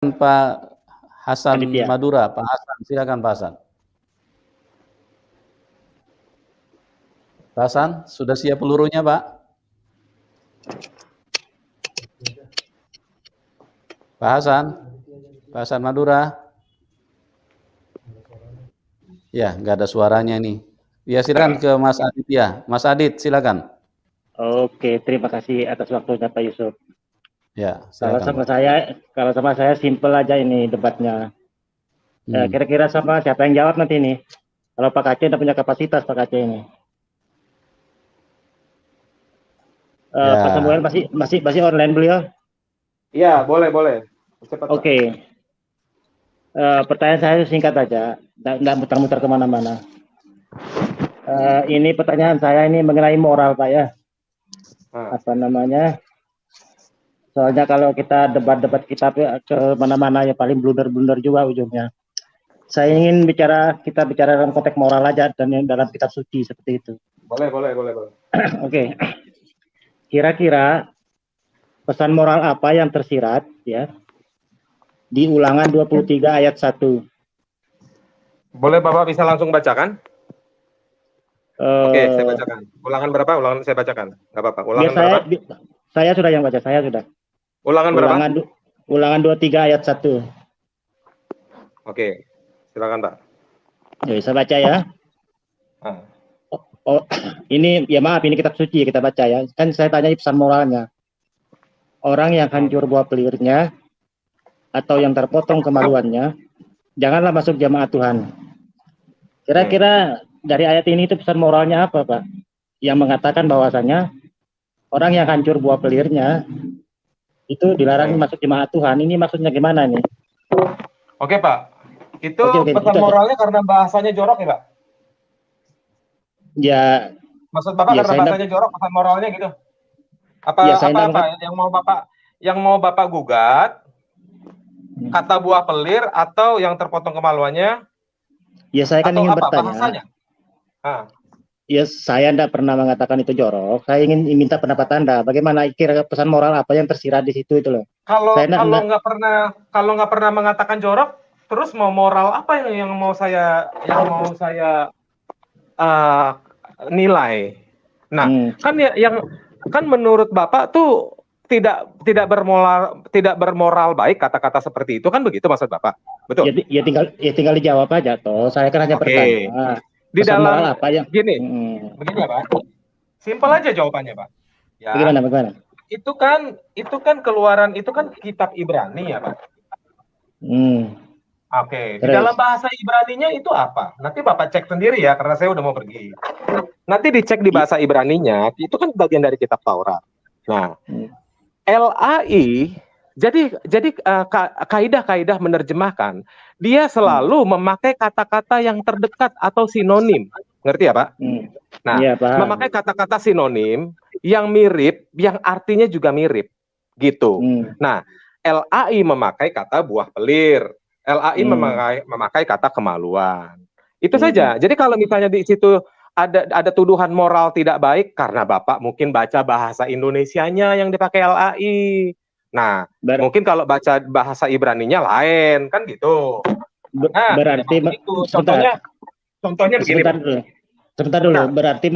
Pak Hasan Aditya. Madura. Pak Hasan, silakan Pak Hasan. Pak Hasan, sudah siap pelurunya, Pak? Pak Hasan Madura. Ya, nggak ada suaranya ini. Ya, silakan ke Mas Adit ya. Mas Adit, silakan. Oke, terima kasih atas waktunya Pak Yusuf. Ya, Kalau silakan, sama Pak. saya simple aja ini debatnya. Kira-kira sama siapa yang jawab nanti ini? Kalau Pak Aceh udah punya kapasitas Pak Aceh ini. Ya. Pak Samuel masih online beliau? Iya, boleh. Cepat, Pak. Oke. Pertanyaan saya singkat aja, nggak muter-muter kemana-mana. Ini pertanyaan saya ini mengenai moral Pak ya. Apa namanya? Soalnya kalau kita debat-debat kita ke mana-mana ya paling blunder-blunder juga ujungnya. Saya ingin kita bicara dalam konteks moral aja dan dalam kitab suci seperti itu. Boleh. Oke. Kira-kira pesan moral apa yang tersirat ya di Ulangan 23 ayat 1? Boleh Bapak bisa langsung bacakan? Oke, saya bacakan. Ulangan berapa? Ulangan saya bacakan. Enggak apa-apa. Ulangan berapa? Saya sudah yang baca, saya sudah. Ulangan berapa? Ulangan 23 ayat 1. Oke. Silakan, Pak. Ya, bisa baca ya. Ini ya maaf, ini kitab suci kita baca ya. Kan saya tanya pesan moralnya. Orang yang hancur buah pelirnya atau yang terpotong kemaluannya, janganlah masuk jamaah Tuhan. Kira-kira dari ayat ini itu pesan moralnya apa, Pak? Yang mengatakan bahwasanya orang yang hancur buah pelirnya itu dilarang masuk jemaah Tuhan. Ini maksudnya gimana nih? Oke, Pak. Itu pesan moralnya karena bahasanya jorok ya, Pak? Ya. Maksud Bapak karena bahasanya jorok, pesan moralnya gitu? Apa yang mau Bapak gugat? Kata buah pelir atau yang terpotong kemaluannya? Ya, saya kan ingin bertanya. Bahasanya? Ya, saya tidak pernah mengatakan itu jorok. Saya ingin minta pendapat Anda. Bagaimana kira pesan moral apa yang tersirat di situ itu loh? Kalau nggak pernah mengatakan jorok, terus mau moral apa yang mau saya nilai? Nah, kan menurut Bapak tuh tidak bermoral baik kata-kata seperti itu, kan begitu maksud Bapak? Betul? Ya tinggal dijawab aja toh. Saya kan hanya bertanya. Di dalam apa yang begini ya Pak. Simpel aja jawabannya Pak. Ya. Bagaimana? Itu kan keluaran, itu kan kitab Ibrani ya Pak. Oke. Di dalam bahasa Ibraninya itu apa? Nanti Bapak cek sendiri ya, karena saya udah mau pergi. Nanti dicek di bahasa Ibraninya, itu kan bagian dari kitab Taurat. Nah, LAI, jadi kaidah-kaidah menerjemahkan, dia selalu memakai kata-kata yang terdekat atau sinonim. Ngerti ya, Pak? Nah, ya, memakai kata-kata sinonim yang mirip, yang artinya juga mirip. Gitu. Nah, LAI memakai kata buah pelir. LAI memakai kata kemaluan. Itu saja. Jadi kalau misalnya di situ ada tuduhan moral tidak baik karena Bapak mungkin baca bahasa Indonesianya yang dipakai LAI. Nah, mungkin kalau baca bahasa Ibraninya lain, kan gitu. Nah, berarti itu contohnya begini. Sebentar dulu. Berarti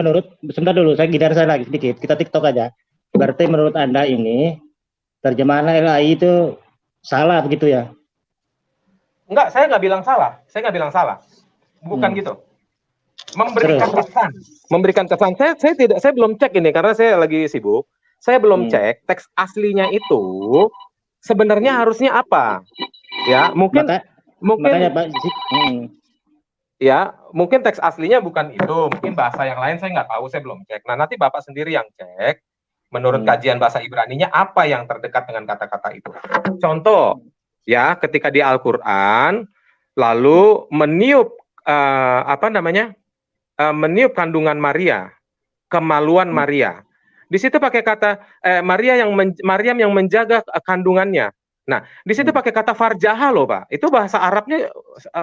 sebentar dulu, saya lagi sedikit. Kita TikTok aja. Berarti menurut Anda ini terjemahan LAI itu salah begitu ya? Enggak, saya nggak bilang salah. Bukan gitu. Memberikan kesan. Saya belum cek ini karena saya lagi sibuk. Saya belum cek teks aslinya itu sebenarnya harusnya apa. Ya, mungkin makanya Pak. Ya, mungkin teks aslinya bukan itu, mungkin bahasa yang lain saya nggak tahu, saya belum cek. Nah, nanti Bapak sendiri yang cek. Menurut kajian bahasa Ibraninya apa yang terdekat dengan kata-kata itu. Contoh, ya, ketika di Al-Qur'an lalu meniup meniup kandungan Maria, kemaluan Maria. Di situ pakai kata Maryam yang menjaga kandungannya. Nah, di situ pakai kata farjaha loh, Pak. Itu bahasa Arabnya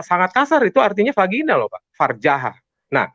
sangat kasar, itu artinya vagina loh, Pak. Farjaha. Nah,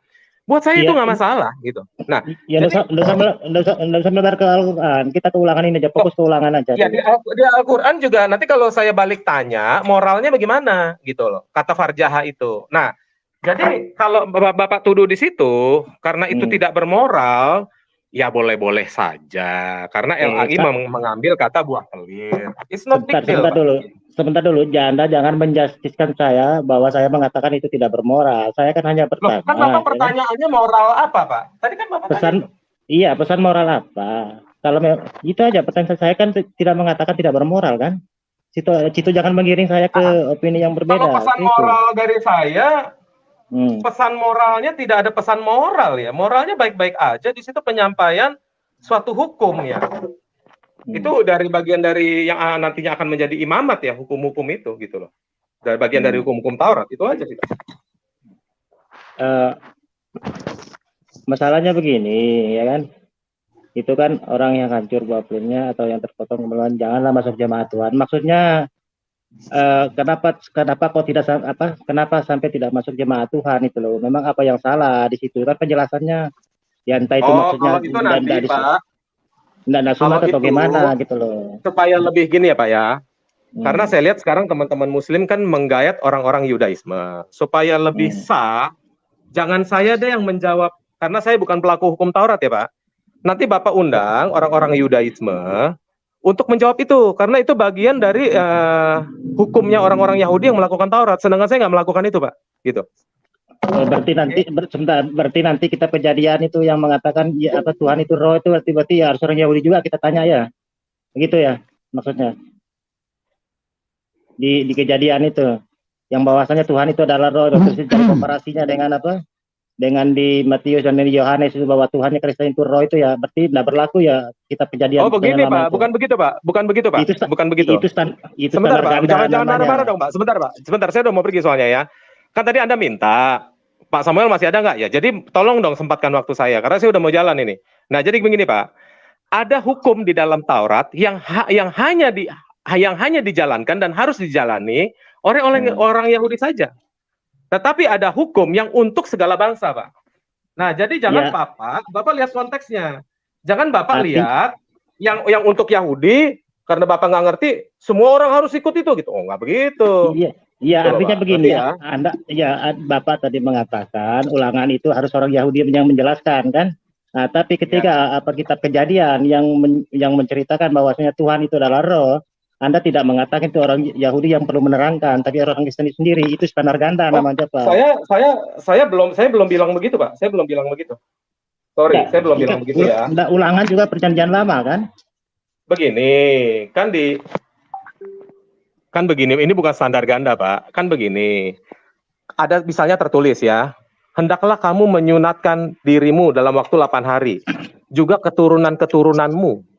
Buat saya itu Iya, nggak masalah gitu. Nah, ya jadi nggak usah melebar ke Al-Quran. Kita ke ulangan ini aja, fokus ke ulangan aja ya dulu. di Al-Quran juga nanti kalau saya balik tanya moralnya bagaimana gitu loh, kata Farjaha itu. Nah, jadi kalau Bapak tuduh di situ karena itu tidak bermoral, ya boleh-boleh saja. Karena LAI mengambil kata buah pelir. It's not big deal, Sebentar Pak. dulu. Sebentar dulu, Anda jangan menjustiskan saya bahwa saya mengatakan itu tidak bermoral. Saya kan hanya Loh, kan Bapak bertanya, ya kan? pertanyaannya moral apa, Pak? Tadi kan Bapak Pesan, tanya. iya, pesan moral apa? Kalau itu aja pertanyaan saya kan tidak mengatakan tidak bermoral kan? Situ jangan mengiring saya ke opini yang Kalau berbeda. pesan Itu. moral dari saya, pesan moralnya tidak ada pesan moral ya. Moralnya baik-baik aja. Di situ penyampaian suatu hukum ya. Itu dari bagian dari yang nantinya akan menjadi imamat ya, hukum-hukum itu gitu loh. Dari bagian dari hukum-hukum Taurat itu aja sih. Masalahnya begini ya kan, itu kan orang yang hancur buah pelirnya atau yang terpotong kemaluan, janganlah masuk jamaah Tuhan. Maksudnya kenapa kok tidak kenapa sampai tidak masuk jemaah Tuhan itu loh? Memang apa yang salah di situ kan penjelasannya? Ya entah itu maksudnya kalau itu nanti Pak, enggak nasumat atau gimana gitu loh. Supaya lebih gini ya Pak ya. Karena saya lihat sekarang teman-teman Muslim kan menggayat orang-orang Yudaisme. Supaya lebih sah, jangan saya deh yang menjawab. Karena saya bukan pelaku hukum Taurat ya Pak. Nanti Bapak undang orang-orang Yudaisme untuk menjawab itu. Karena itu bagian dari hukumnya orang-orang Yahudi yang melakukan Taurat. Sedangkan saya nggak melakukan itu Pak. Gitu. Berarti nanti kita kejadian itu yang mengatakan ya apa Tuhan itu roh itu berarti ya harus orang Yahudi juga kita tanya ya. Begitu ya maksudnya. Di kejadian itu yang bahwasanya Tuhan itu adalah roh, terus cari komparasinya dengan apa? Dengan di Matius dan di Yohanes itu bahwa Tuhannya Kristen itu roh itu ya berarti tidak berlaku ya kita kejadian. Oh begini Pak, bukan begitu Pak, bukan begitu Pak, bukan begitu. Itu sebentar Pak, jangan marah-marah dong Pak, sebentar saya udah mau pergi soalnya ya. Kan tadi Anda minta, Pak Samuel masih ada nggak ya? Jadi tolong dong sempatkan waktu saya karena saya udah mau jalan ini. Nah jadi begini Pak, ada hukum di dalam Taurat yang hanya dijalankan dan harus dijalani oleh orang Yahudi saja. Tetapi ada hukum yang untuk segala bangsa, Pak. Nah, jadi jangan Bapak lihat konteksnya. Jangan Bapak lihat yang untuk Yahudi karena Bapak nggak ngerti, semua orang harus ikut itu gitu. Oh, nggak begitu. Iya, artinya begini ya. Bapak tadi mengatakan ulangan itu harus orang Yahudi yang menjelaskan kan? Nah, tapi ketika kitab Kejadian yang menceritakan bahwasanya Tuhan itu adalah roh, Anda tidak mengatakan itu orang Yahudi yang perlu menerangkan, tapi orang Kristen sendiri itu standar ganda namanya Pak. Saya belum bilang begitu Pak. Saya belum bilang begitu. Sorry, saya belum bilang begitu ya. Ulangan juga perjanjian lama kan? Begini, kan begini. Ini bukan standar ganda Pak. Kan begini. Ada misalnya tertulis ya. Hendaklah kamu menyunatkan dirimu dalam waktu 8 hari. Juga keturunan-keturunanmu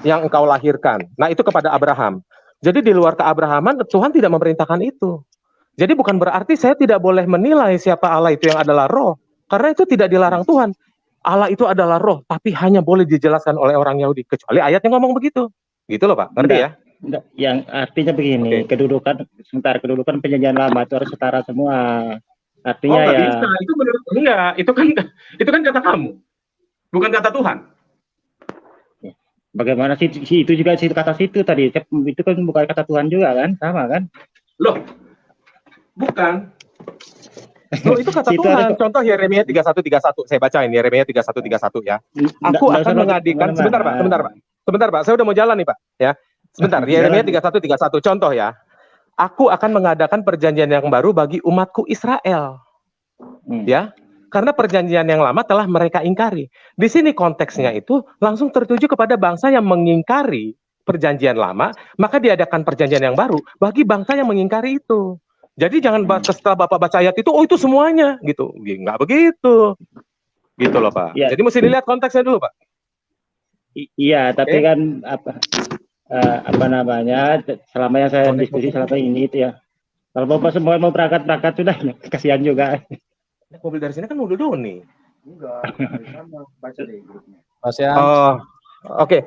yang engkau lahirkan. Nah, itu kepada Abraham. Jadi di luar keabrahaman, Tuhan tidak memerintahkan itu. Jadi bukan berarti saya tidak boleh menilai siapa Allah itu yang adalah roh. Karena itu tidak dilarang Tuhan. Allah itu adalah roh, tapi hanya boleh dijelaskan oleh orang Yahudi. Kecuali ayatnya ngomong begitu. Gitu loh Pak, ngerti ya? Enggak. Yang artinya begini, kedudukan perjanjian lama itu harus setara semua. Artinya nggak bisa. Itu menurut enggak. Itu kan kata kamu. Bukan kata Tuhan. Bagaimana sih itu juga kata situ tadi itu kan bukan kata Tuhan juga kan, sama kan? Loh, bukan. Loh, itu kata Tuhan. Contoh Yeremia 31:31. Saya bacain Yeremia 31:31 ya. Aku akan mengadikan sebentar Pak. Saya udah mau jalan nih Pak ya. Sebentar, Yeremia 31:31 contoh ya. Aku akan mengadakan perjanjian yang baru bagi umatku Israel. Ya. Karena perjanjian yang lama telah mereka ingkari. Di sini konteksnya itu langsung tertuju kepada bangsa yang mengingkari perjanjian lama, maka diadakan perjanjian yang baru bagi bangsa yang mengingkari itu. Jadi jangan setelah Bapak baca ayat itu, oh itu semuanya gitu. Nggak begitu. Gitu loh Pak. Ya. Jadi mesti dilihat konteksnya dulu Pak. Iya, tapi kan apa namanya, selama yang saya diskusi selama ini itu ya. Kalau Bapak semua mau berangkat sudah, kasihan juga. Mobil dari sini kan mobil Doni. Enggak, baca deh grupnya. Oke.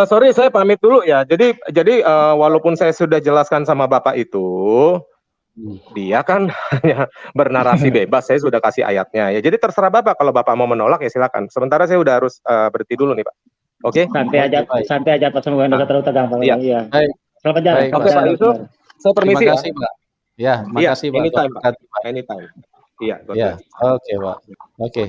Sorry saya pamit dulu ya. Jadi walaupun saya sudah jelaskan sama Bapak itu, Dia kan hanya bernarasi bebas, saya sudah kasih ayatnya ya. Jadi terserah Bapak, kalau Bapak mau menolak ya silakan. Sementara saya udah harus berhenti dulu nih Pak. Oke? Santai aja Pak, semoga dosa terlalu tegang Pak. Iya. Iya. Baik. Selamat jalan. Baik, Oke Pak Yusuf, saya Terima permisi ya. kasih Pak. Ya, Iya, makasih Pak. anytime Pak. Terima kasih, Pak. Anytime. Iya, God Ya, bless. oke Pak. Oke.